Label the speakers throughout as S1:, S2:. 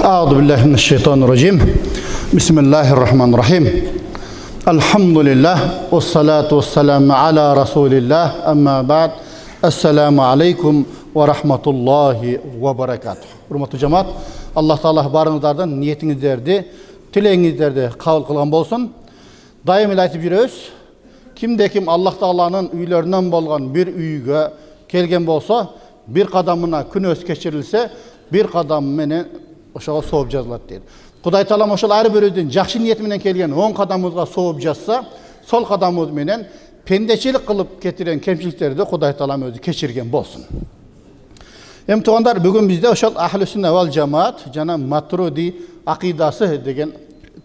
S1: Euzu billahi mineşşeytanirracim. Bismillahirrahmanirrahim. Elhamdülillah ve salatu vesselamu ala Resulillah. Amma ba'd. Esselamu aleyküm ve rahmetullahi ve berekatuhu. Hurmatly cemaat, Allah Taala barыңızдардан niyetingizlerdi, tileğingizlerdi kabul kılgan bolsun. Daim ele aytıp жүрөбүз. Kimde kim Allah Taala'nın üylerinden bolgan bir üyge kelgen bolsa, bir kadamına күнөөс keçirilse, bir kadam menen oşağa sooп жазылат дейт. Кудай Таалам ошол ар бирөөдүн жакшы ниети менен келген 10 кадамыбызга сооп жазса, сол кадамыбыз менен пендечилик кылып кетирген кемчиликтерди Кудай Таалам өзү кечирген болсун. Эми туугандар, бүгүн бизде ошол Ахлу Сүннә вал Жамаат жана Матруди акыйдасы деген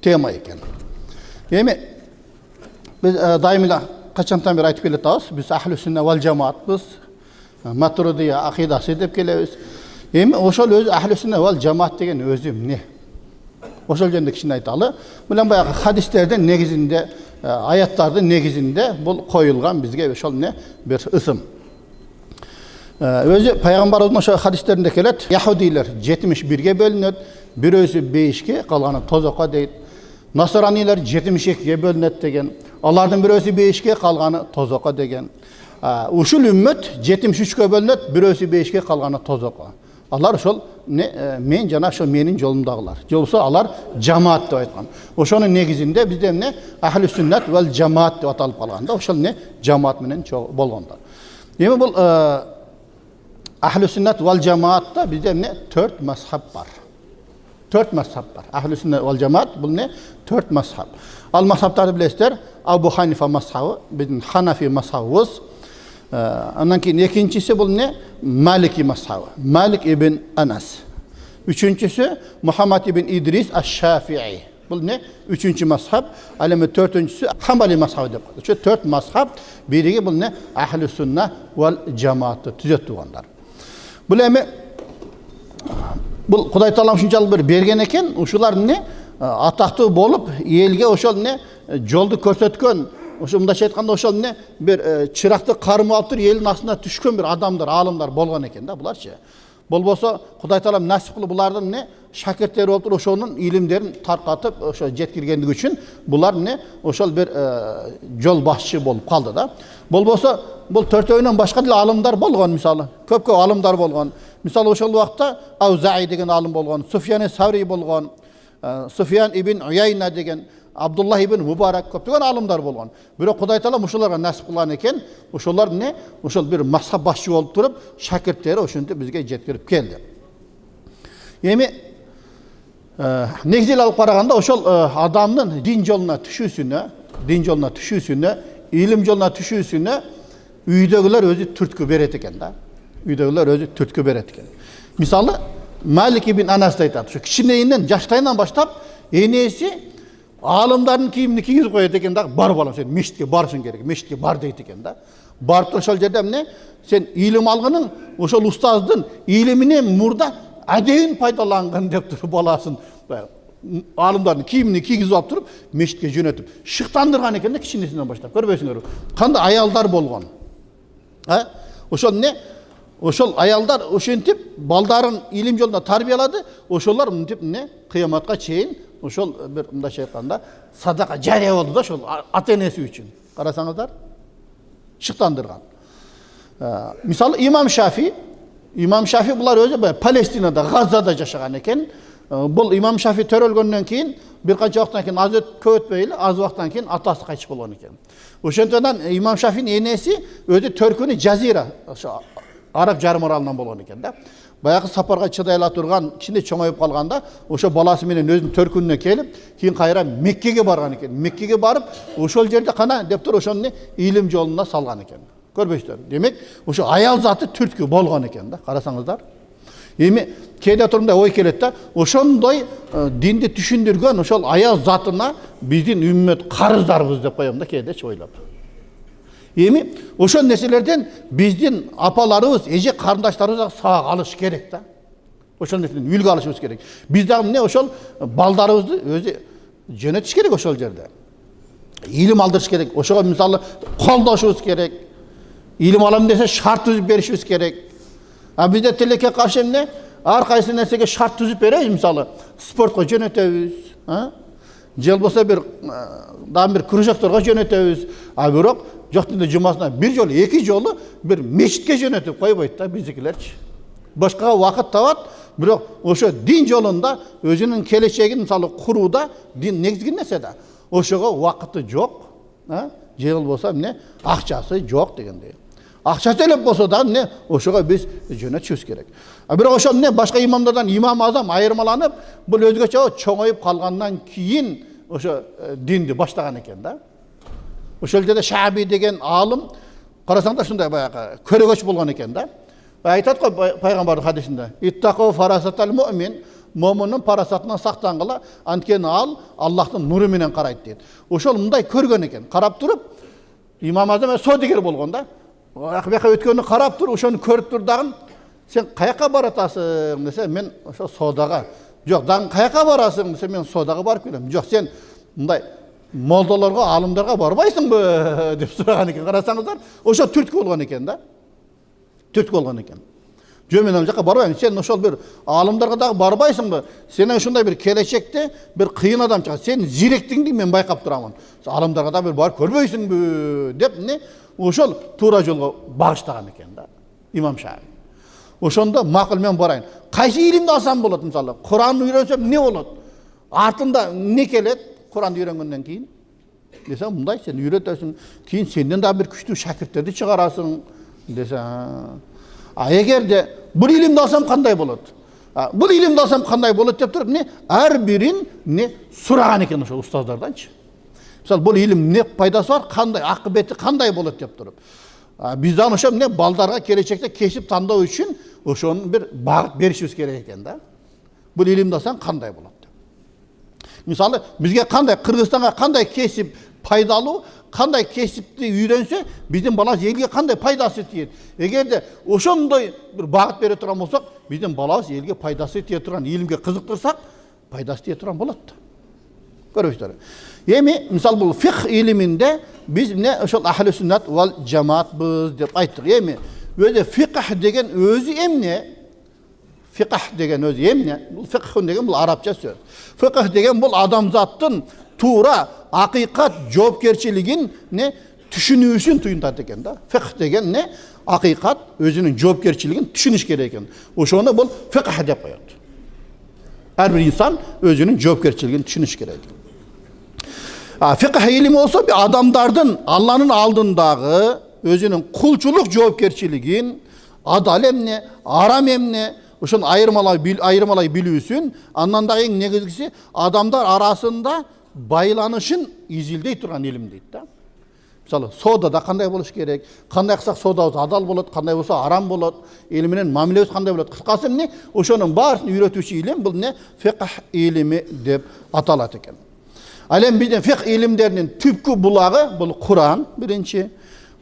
S1: тема экен. Эми biz daim эле качантан бери айтып келатабыз, биз Ахлу Сүннә вал Жамаатбыз, Матруди акыйдасы деп келебиз. Эми ошол өзү Ахлу Сүннә вал Жамаат деген өзү эмне? Ошол жөнүндө кичине айталы. Мына баягы хадистердин негизинде, аяттардын негизинде бул коюлган бизге ошол эмне бир ысым. Өзү пайгамбарыбыздын ошол хадистеринде келет, Яхудилер 71ге бөлүнөт, бирөөсү 5ке, калганы тозокко дейт. Насаранилер 72ге бөлүнөт деген. Алардын бирөөсү 5ке, калганы тозокко деген. Ушул үммөт 73ке бөлүнөт, бирөөсү 5ке, калганы тозокко. Алар ошол мен жана ошол менин жолумдагылар. Жолсо алар жамаат деп айткан. Ошонун негизинде бизде эмне Ахлу Сүннәт вал Жамаат деп аталып калган да, ошол эмне жамаат менен болгондор. Эми бул Ахлу Сүннәт вал Жамаатта бизде эмне 4 мазхаб бар. 4 мазхаб бар. Ахлу Сүннәт вал Жамаат бул эмне 4 мазхаб. Ал мазхабтарды билесиздер, Абу Ханифа мазхабы, биздин Ханафи мазхабыбыз. Андан кийин экинчиси бул эмне Малики мазхабы, Малик ибн Анас. Үчүнчүсү Мухаммад ибн Идрис аш-Шафии. Бул эмне үчүнчү мазхаб. Ал эми төртүнчүсү Хамбали мазхабы деп коет. Ошо 4 мазхаб бириги бул эмне Ахлу Сүннә вал Жамаатты түзөт тургандар. Бул эми бул Кудай Таалам ушунчалык бир берген экен, ушулар эмне атактуу болуп, элге ошол эмне жолду көрсөткөн, ошо мындайча айтканда ошол эмне бир чыракты кармап алып туруп элдин астына түшкөн бир адамдар, аалымдар болгон экен да буларчы. Болбосо Кудай Таалам насип кылып булардын эмне шакирттери болуп туруп ошонун илимдерин таркатып ошо жеткиргендиги үчүн булар эмне ошол бир жол башчы болуп калды да. Болбосо бул төртөөнөн башка деле аалымдар болгон, мисалы. Көп аалымдар болгон. Мисалы ошол убакта Аузаи деген аалым болгон, Суфьян Саври болгон, Суфьян ибн Уяйна деген, Абдуллах ибн Мубарак, көптөгөн аалымдар болгон. Бирок Кудай Таалам ошолорго насип кылган экен, ошолор эмне ошол бир мазхаб башчы болуп туруп, шакирттери ошентип бизге жеткирип келди. Эми негизи алып караганда ошол адамдын дин жолуна түшүүсүнө, илим жолуна түшүүсүнө үйдөгүлөр өзү түрткү берет экен да. Үйдөгүлөр өзү түрткү берет экен. Мисалы, Малик ибн Анас айтат, ушу кичинейинен, жаштайынан баштап энеси аалымдардын кийимин кийгизип коет экен да, бар балам сен мешитке барышың керек, мешитке бар дейт экен да. Барып ошол жерде эмне сен илим алгының, ошол устаздын илиминен мурда адейин пайдаланган деп туруп баласын аалымдардын кийимин кийгизип алып туруп мешитке жөнөтүп шыктандырган экен да, кичинесинен баштап. Көрбөйсүңөрбү? Кандай аялдар болгон. Ошол эмне ошол аялдар ошентип балдарын илим жолунда тарбиялады, ошолор мынтип эмне кыяматка чейин ошол бир мындайча айтканда садака жарыя болду да ошол ата энеси үчүн. Карасаңыздар, шыктандырган. Мисалы Имам Шафи булар өзү Палестинада, Газзада жашаган экен. Бул Имам Шафи төрөлгөндөн кийин бир канча убакыттан кийин көп өтпөй эле аз убакыттан кийин атасы кайтыш болгон экен. Ошондон Имам Шафинин энеси өзү төркүнү Жазира, ошо Араб жарым аралынан болгон экен да. Баягы сапарга чыдай ала турган, кичине чоңоюп калганда, ошо баласы менен өзүнүн төркүнүнө келип, кийин кайра Меккеге барган экен. Меккеге барып, ошол жерде кана деп туруп ошону илим жолуна салган экен. Көрбөйсүздөр. Демек, ошо аял заты түрткү болгон экен да. Карасаңыздар. Эми кээде турумда ой келет да, ошондой динди түшүндүргөн ошол аял затына биздин үммөт карыздарбыз деп коем да кээдечи ойлоп. Эми ошол нерселерден биздин апаларыбыз, эже карындаштарыбыз сак алыш керек да. Ошол нерседен үлгү алышыбыз керек. Биз дагы эмне ошол балдарыбызды өзү жөнөтүш керек ошол жерде. Илим алдырыш керек. Ошого мисалы колдошубуз керек. Илим алам десе шарт түзүп беришибиз керек. Bizde teleke karşı ne? ар кайсы нерсеге шарт түзүп беребиз, мисалы спортко жөнөтөбүз, же болбосо дагы бир кружокторго жөнөтөбүз, а бирок жок дегенде жумасына бир жолу, эки жолу бир мечитке жөнөтүп койбойт да биздикилерчи. Башкага убакыт табат, бирок ошо дин жолунда өзүнүн келечегин мисалы курууда дин негизги нерсе да. Ошого убакыты жок, же болбосо эмне акчасы жок дегендей. Акчасы элеп болсо дагы ошого биз жөнөтүшүбүз керек. А бирок ошол башка имамдардан имам азам айырмаланып, бул өзгөчө чоңоюп калгандан кийин ошо динди баштаган экен да. Ошол жерде Шаби деген алым карасаңдар ушундай баягы көрөгөч болгон экен да. Айтат го пайгамбардын хадисинде: "Иттақу фарасатал муъмин", момунун парасатынан сактангыла, анткени ал Аллахтын нуру менен карайт дейт. Ошол мындай көргөн экен, карап туруп, имам азам содигер болгон да. Бияка өткөнү карап туруп, ошону көрүп тур дагы, "Сен каяка баратасың?" десе, "Мен ошо содага." "Жок, дагы каяка барасың?" десе, "Мен содага барып келем." "Жок, сен мындай молдолорго, алымдарга барбайсыңбы?" деп сураган экен. Карасаңыздар, ошо түрткү болгон экен да. Түрткү болгон экен. "Жөн, мен ал жака барбайм. Сен ошол бир алымдарга дагы барбайсыңбы? Сен ушундай бир келечекте бир кыйын адам чыгат. Сен зиректиңди мен байкап турамын. Алымдарга да бир барып көрбөйсүңбү?" деп ошол туура жолго багыштаган экен да имам Шафи. Ошондо макул мен барайын. Кайсы илимди алсам болот, мисалы Куранды үйрөнсөм не болот? Артында не келет Куранды үйрөнгөндөн кийин? Десе, мындай сен үйрөтөсүң, кийин сенден да бир күчтүү шакирттерди чыгарасың десе. А эгерде бул илимди алсам кандай болот? Бул илимди алсам кандай болот деп туруп, ар бирин сураган экен ошо устаздарданчы. Мисалы бул илим не пайдасы бар, кандай акыбети кандай болот деп туруп. Бизден ошо балдарга келечекте кесип тандоо үчүн ошонун бир багыт беришибиз керек экен да. Бул илимди алсаң кандай болот деп. Мисалы бизге кандай, Кыргызстанга кандай кесип пайдалуу, кандай кесипти үйрөнсө, биздин балабыз элге кандай пайдасы тиет. Эгерде ошондой бир багыт бере турган болсок, биздин балабыз элге пайдасы тие турган илимге кызыктырсак, пайдасы тие турган болот да. Көрөсүздөр. Эми мисалы бул фикх илиминде биз ошол ахли сүннат вал жамаатбыз деп айттык. Эми өзү фикх деген өзү эмне? Фикх деген өзү эмне? Бул фикх деген бул арабча сөз. Фикх деген бул адамзаттын туура акыйкат жоопкерчилигин түшүнүүсүн туюнтат экен да. Фикх деген акыйкат өзүнүн жоопкерчилигин түшүнүш керек экен. Ошону бул фикх деп коет. Ар бир инсан өзүнүн жоопкерчилигин түшүнүш керек. Фикх илими болсо адамдардын Алланын алдындагы өзүнүн кулчулук жоопкерчилигин, адал эмне, арам эмне, ошону айырмалай билүүсүн, андан да эң негизгиси адамдар арасында байланышын изилдей турган илим дейт да. Мисалы содада кандай болуш керек, кандай кылсак содабыз адал болот, кандай болсо арам болот, эл менен мамилебиз кандай болот. Кыскасы ошонун баарын үйрөтүүчү илим бул фикх илими деп аталат экен. Ал эми биздин фикх илимдеринин түпкү булагы бул Куран биринчи.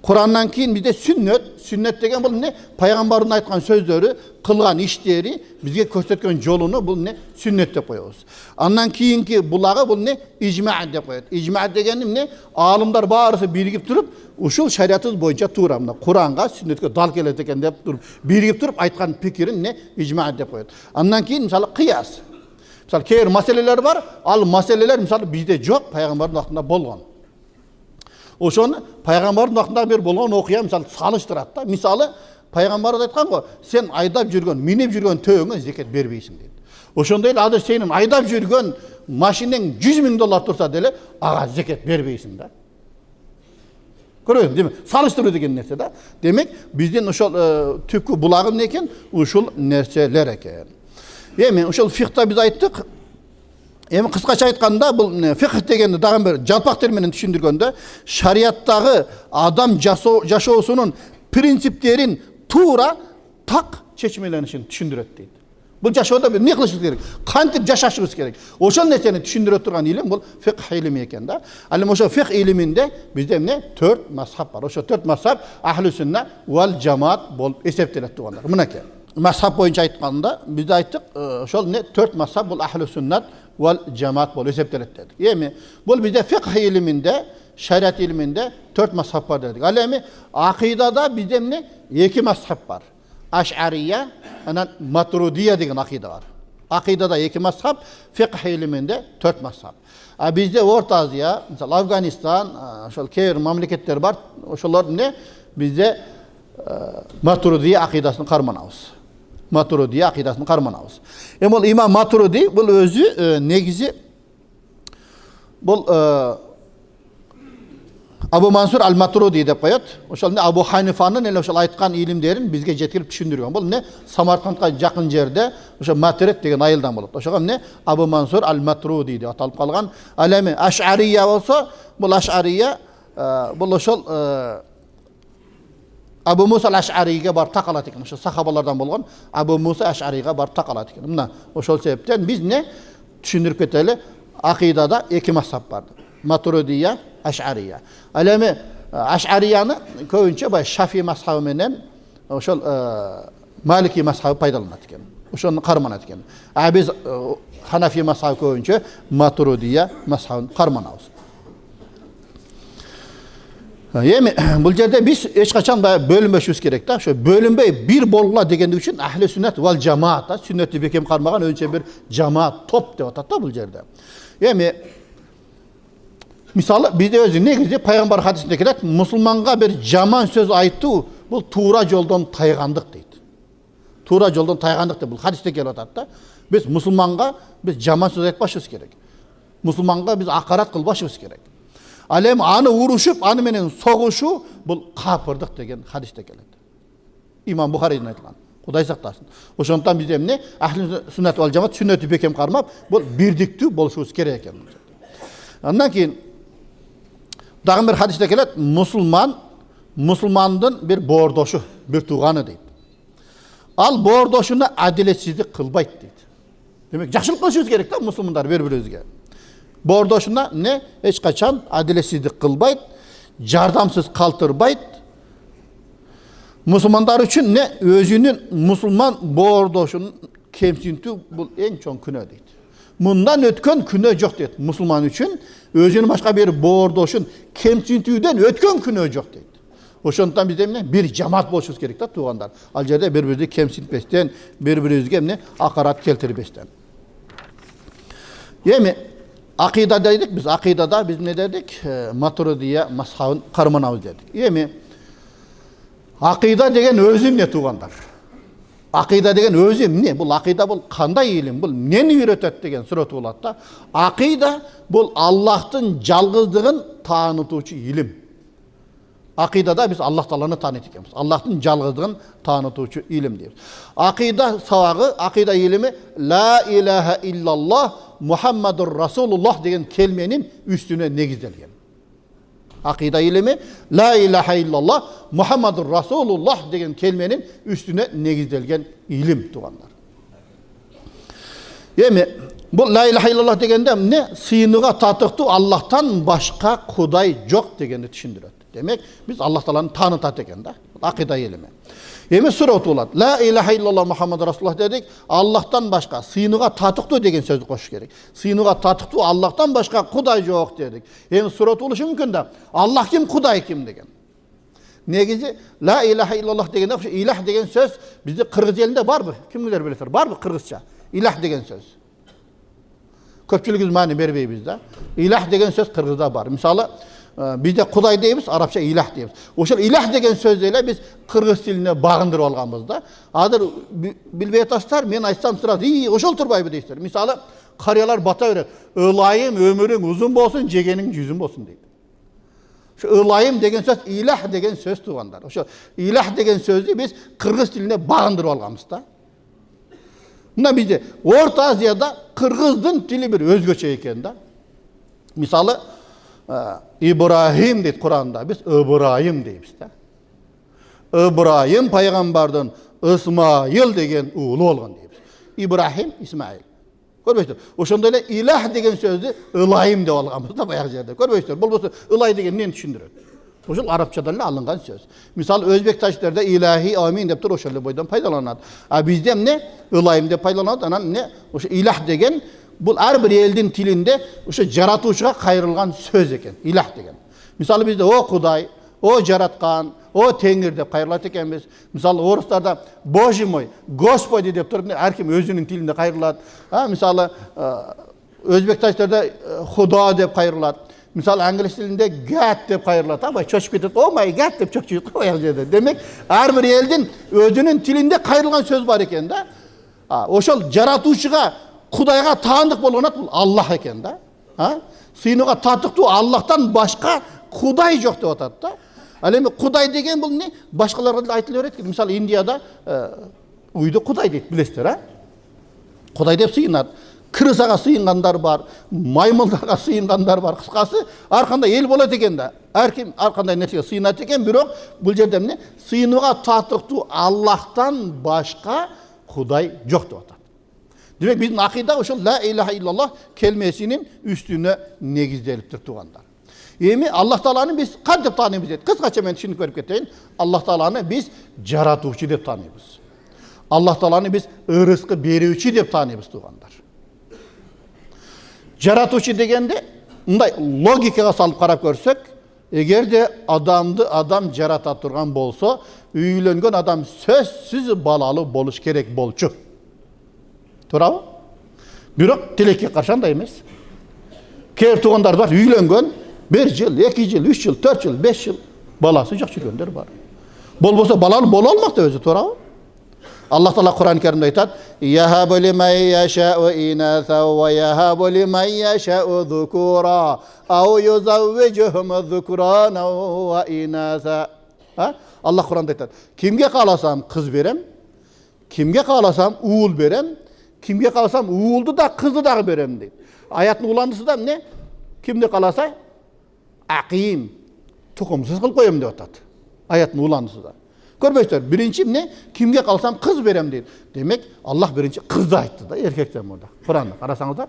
S1: Курандан кийин бизде сүннөт. Сүннөт деген бул пайгамбардын айткан сөздөрү, кылган иштери, бизге көрсөткөн жолуну бул сүннөт деп коебуз. Андан кийинки булагы бул ижма деп коет. Ижма деген алымдар баарысы биригип туруп, ушул шариятыбыз боюнча туура Куранга, сүннөткө дал келет экен деп туруп, биригип туруп айткан пикирин ижма деп коет. Андан кийин мисалы кыяс. Мисалы кээ бир маселелер бар, ал маселелер мисалы бизде жок, пайгамбардын убактында болгон. Ошону пайгамбардын убактында бир болгон окуя мисалы салыштырат да. Мисалы пайгамбар айткан го, сен айдап жүргөн, минип жүргөн төөңө зекет бербейсиң дейт. Ошондой эле азыр сенин айдап жүргөн машинең $100,000 турса деле, ага зекет бербейсиң да. Көрөсүң, демек салыштыруу деген нерсе да. Демек биздин ошол түпкү булагы эмне экен? Ушул нерселер экен. Эми ошол фикхта биз айттык. Эми кыскача айтканда бул фикх дегенди дагы бир жалпак терминин түшүндүргөндө, шариаттагы адам жашоосунун принциптерин туура так чечмеленишин түшүндүрөт дейт. Бул жашоодо эмне кылышыбыз керек? Кантип жашашыбыз керек? Ошол нерсени түшүндүрө турган илим бул фикх илими экен да. Ал эми ошо фикх илиминде бизде эмне? 4 мазхаб бар. Ошо 4 мазхаб ахли сүнна вал жамаат болуп эсептелет тугандар. Мынакей. Мазхаб боюнча айтканда бизде айттык, ошол 4 мазхаб бул ахли сүннат вал жамаат болуп эсептелет дедик. Эми бул бизде фикх илиминде, шариат илиминде 4 мазхаб бар дедик. Ал эми акыйдада бизде эмне? 2 мазхаб бар. Aş'ariya, anan Maturidiya degan akida var. Akidada 2 mazhab, fiqh iliminde 4 mazhab. Bizde Orta Aziya, mesela Afganistan, şol keyir mamleketler var. Şollar ne? Bizde Maturidiya akidasını karmanabız. Maturidiya akidasını karmanabız. Ol İmam Maturidi bu özü negizi bu Abu Mansur al-Maturidi dep koyat. Oşol ne Abu Hanifa'nın ele oşol aytkan ilimlerin bizge jetirip түшүндүргөн. Бул ne Samarkandga жақын жерде oşo Maturid деген айылдан болот. Ошого ne Abu Mansur al-Maturidi деп аталып калган. Ал эми Аш'ария болсо, бул Аш'ария бул ошол Abu Musa al-Ash'ariga barıp taqalat ekan. Oşo sahabalardan bolgan Abu Musa al-Ash'ariga barıp taqalat ekan. Mına oşol sebepten biz ne түшүндүрүп кетели? Akidada 2 mazhab bardır. Maturidiya, Ash'ariya. Al эми Ash'ariyani көбүнчө bay Şafii mazhabı menen oşol Maliki mazhabı paydalanat ekan. Oşonu karmanat ekan. Biz Hanafi mazhabı көбүнчө Maturidiya mazhabını karmanabız. Yemi bu yerde biz hiç kaçan bölünmüşüz gerek de. Şu bölünbey bir bolla degendik için ahli sünnet vel cemaat da sünneti bekem karmagan önce bir cemaat top de otatta bu yerde. Yemi misalı bizde özü ne gibi Peygamber hadisinde kelet Müslümanga bir jaman söz ayttu bu tuğra yoldan taygandık deydi. Tuğra yoldan taygandık de bu hadiste kelet otatta. Biz Müslümanga biz jaman söz aytbaşız gerek. Müslümanga biz akarat kılbaşız gerek. Alem anı vuruşup, anı menen soğuşu, bu kapırdık degen hadiste geledi. İmam Bukhari'den aytılan. Kuday saktasın. Oşondan bizde ne? Ahli sünnet vel cemaat sünneti bekem karmap, bu birdiktü boluşubuz gerek eken. Ondan keyin dagı bir hadiste geledi, Müslümandın bir bordoşu, bir tuğanı deydi. Al bordoşunu adiletsizlik kılbayt deydi. Demek jakşılık kılışыбыз gerek de Müslümanlar bir-birimizge. Bordoşuna ne? Hiç kaçan adiletsizlik kılbayt, jardamsız kaltırbayt. Müslümanlar için ne? Özünün Müslüman bordoşunun kemsinti bu en çok günah deydi. Bundan ötken günah yok deydi. Müslüman için özünün başka bir bordoşun kemsintiden ötken günah yok deydi. Oşondan bizde ne? Bir cemaat boluşubuz gerek de tuğanlar. Al jerde bir-birimizni kemsintmesden, bir-birimizge ne? Akarat keltirmesden. Yemi akida dedik biz, akidada biz ne dedik? Maturidiya mazhabın karmanabız dedik. Yemi akida degen özüm ne tuğanlar? Akida degen özüm ne? Bul akida bul kanday ilim, bul neni üretet degen surat bolat da. Akida bul Allah'tın jalgızdığın tanıtıcı ilim. Akidada biz Allah Taala'nı tanıtıyoruz. Allah'ın jalgızdığın tanıtıcı ilim diyoruz. Akida savağı, akida ilimi la ilahe illallah Muhammedur Resulullah degen kelimenin üstüne negizdelgen. Akida ilimi la ilahe illallah Muhammedur Resulullah degen kelimenin üstüne negizdelgen ilim tuğanlar. Yemi bu la ilahe illallah degende ne? Sıyınığa tatıktı Allah'tan başka kuday yok degeni düşündürüyor. Demek biz Allah Taala'nı tanıtat eken de akida ilimi. Yemi surat olat. La ilahe illallah Muhammed Resulullah dedik. Allah'tan başka sıyınığa tatıktı degen sözü koşuş gerek. Sıyınığa tatıktı Allah'tan başka kuday yok dedik. Yemi surat oluşu mümkün de Allah kim kuday kim degen. Negizi la ilahe illallah degende ilah degen söz bizde Kırgız elinde var mı? Kim bilir bilir? Var mı Kırgızça? İlah degen söz. Köpçülük mani berbey bizde. İlah degen söz Kırgızda var. Misalı bizde kuday deymiz, Arapça ilah deymiz. Oşol ilah degen sözdeyle biz Kırgız tiline bağındırıp alganbızda. Adır bilbey ataslar, men aytsam sırat, oşol turbayбы deyişler. Misalı karyalar bata örer. Ilayım ömürün uzun bolsun, jegenin yüzün bolsun deydi. Şu ilayım degen söz, ilah degen söz tuğanlar. Oşol ilah degen sözü biz Kırgız tiline bağındırıp alganbızda. Bunda bizde Orta Asya'da Kırgızdın tili bir özgöçe eken da. Misalı İbrahim deydi Kur'an'da biz İbrahim deyimiz de. İbrahim peygamberden İsmail degen oğlu olgan deyimiz. İbrahim, İsmail. Görmüştür. Oşonda ele ilah degen sözü ilayim de olganımız da bayağı yerde. Görmüştür. Bu ilay degen neni düşündürür? Oşol Arapçadan ele alıngan söz. Misal Özbek taşlarda ilahi amin deyip dur oşol boydan paydalanat. Bizde ne? İlayim de paydalanat. Anan ne? Oşo ilah degen bu her bir eldin tilinde oşo jaratuvчуга kayırılgan söz eken, ilah degen. Misal bizde o kuday, o жаратқан, o Теңір деп қайырлады екенбіз. Мысалы, орыстарда Боже мой, Господи деп тұрып, әркім өзінің тілінде қайырлады. Мысалы, өзбектастарда Худа деп қайырлады. Мысалы, англис тілінде God деп қайырлады. Абай шошып кетеді. О май God деп шошып кетеді. Демек, әрбір елдің өзінің тілінде қайырлған сөз бар екен да. Ошол жаратушыға, Құдайға таандық болғанат бұл Аллах екен да. Сыйынуға татықты Аллахтан башқа Құдай жоқ деп атады да. Ал эми Құдай деген бұл не? Башқаларға да айтылып береді. Мысалы, Индияда үйді Құдай дейді, білесіздер, а? Құдай деп сыйынады. Крысаға сыйынғандар бар, маймылдарға сыйынғандар бар. Қысқасы, арқандай ел болады екен да. Әркім арқандай нәрсеге сыйынады екен, бирок бұл жерде не? Сыйынуға татықты Аллахтан башқа Құдай жоқ деп атады. Демек, біздің ақида ошол ла илаха иллаллах келмесінің үстіне негізделіп тұр туғандар. Эми Аллах Тааланы біз кантип тааныбыз дейт? Кыскача мен түшүнүп берип кетейин. Аллах Тааланы біз жаратуучу деп тааныбыз. Аллах Тааланы біз ырыскы берүүчү деп тааныбыз туғандар. Жаратуучу дегенде мындай логикага салып карап көрсөк, эгерде адамды адам жарата турган болсо, үйлөнгөн адам сөзсүз балалуу болуш керек болчу. Туурабы? Бирок тилекке каршы андай эмес. Кээ туугандар бар, үйлөнгөн 1 жыл, 2 жыл, 3 жыл, 4 жыл, 5 жыл баласы жок жүргөндөр бар. Болбосо балалуу боло алмак да өзү, туурабы? Аллах Таала Кур'ан-ы Керимде айтат: "Яхабу лиман яшау инаса ва яхабу лиман яшау зукура, ау юзаввижухум зукурана ва инаса." Аллах Кур'анда айтат: "Кимге кааласам кыз берем, кимге кааласам уул берем, кимге кааласам уулду да кызды дагы берем" дейт. Аяттын уландысы да эмне? Кимди кааласа аким, тукумсуз кылып коем деп атат. Аяттын уландысы да. Көрбөйсүздөр, биринчи эмне? Кимге калсам кыз берем дейт. Демек, Аллах биринчи кызды айтты да, эркектен мурда. Кур'анда карасаңыздар.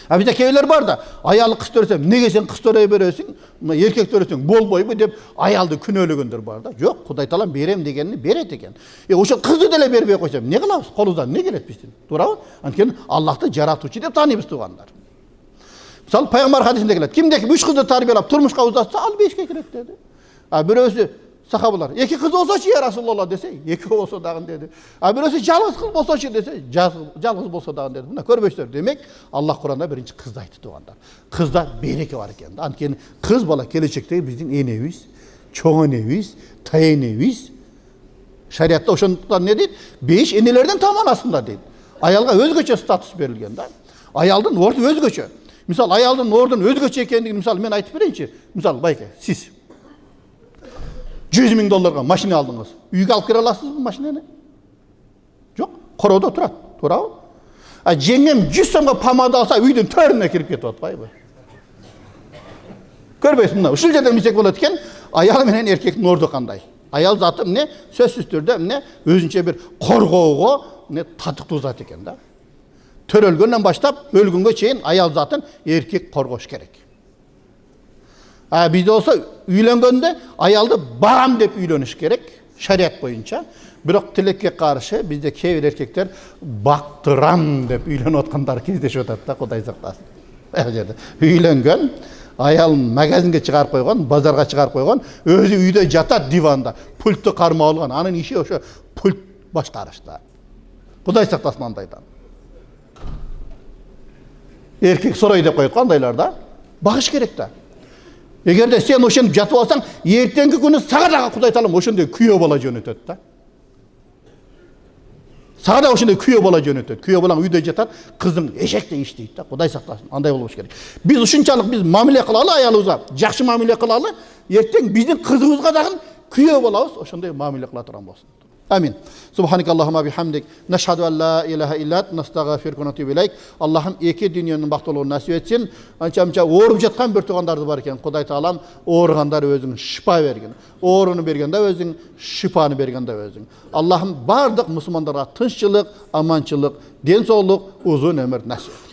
S1: Бизде кейлер бар да, аялы кыз төрөсөм, неге сен кыз төрөй бересиң? Мына эркек төрөсөң болбойбу деп аялды күнөөлөгөндөр бар да. Жок, Кудай Таала берем дегенди берет экен. Ошо кызды деле бербей койсом, эмне кылабыз? Колубуздан эмне келет биздин? Туурабы? Анткени Аллахты жаратуучу деп тааныйбыз тугандар. Мисалы, пайгамбар хадисинде келет: "Кимдеки 3 кызды тарбиялап турмушка узатса, ал 5ке кирет" деди. Бирөөсү сахабалар, 2 кыз болсочу я Расулулла десе, 2 болсо дагы деди. Бирөөсү жалгыз кыз болсочу десе, жалгыз болсо дагы деди. Мына көрбөйсүздөр. Демек, Аллах Кур'анда биринчи кызды айтты тугандар. Кызда береке бар экен. Анткени кыз бала келечектеги биздин энебиз, чоң энебиз, тай энебиз. Шариатта ошондуктан не дейт? 5 энелерден таманасында дейт. Аялга өзгөчө статус берилген да. Аялдын орду өзгөчө. Мисалы, аялдын ордун өзгөчө экендигин мисалы мен айтып берейинчи. Мисалы, байке, сиз $100,000 машина алдыңыз. Үйгө алып кире аласызбы машинаны? Жок, короодо турат. Туурабы? Жеңем 100 сомго помада алса, үйдүн төрүнө кирип кетип атпайбы? Көрбөйсүз мына. Ушул жерден билсек болот экен, аял менен эркектин орду кандай? Аял заты эмне? Сөзсүз түрдө эмне? Өзүнчө бир коргоого эмне татыктуу зат экен да. Төрөлгөндөн баштап өлгөнгө чейин аял затын эркек коргош керек. Bizde olsa üylөнгөндө аялды барам деп үйлөнүш керек, шариат боюнча. Бирок тилекке каршы бизде кээ бир эркектер бактырам деп үйлөнүп аткандар кездешип атат да, Кудай сактасын. Жерде үйлөнгөн, аял магазинге чыгарып койгон, базарга чыгарып койгон, өзү үйдө жатат диванда, пультту кармап алган. Анын иши ошо пульт башкарышта. Кудай сактасын андайдан. Эркек сорой деп коет кандайлар да? Багыш керек да. Эгерде сен ошентип жатып алсаң, эртеңки күнү сага дагы Кудай Таалам ошондой күйөө бала жөнөтөт да. Сага да ошондой күйөө бала жөнөтөт. Күйөө балаң үйдө жатат, кыздың эшекте иштейт да. Кудай сактасын. Андай болбош керек. Биз ушунчалык биз мамиле кылалы аялыбызга, жакшы мамиле кылалы, эртең биздин кызыбызга дагы күйөө болобуз, ошондой мамиле кыла турган болсун. Amin. Subhanakallahumma bihamdik. Nashhadu an la ilaha illa ant nastaghfiruka wa natubu ilayk. Allah'ım iki dünyanın baktoluğunu nasip etsin. Ança oğurup жатқан bir tuğandardı var iken Kuday Taalam oğurganдар özün şifa bergen. Oğurunu bergen de özün, şifanı bergen de özün. Allah'ım bardık Müslümanlara tınççılık, amançılık, den soğluk, uzun ömür nasip et.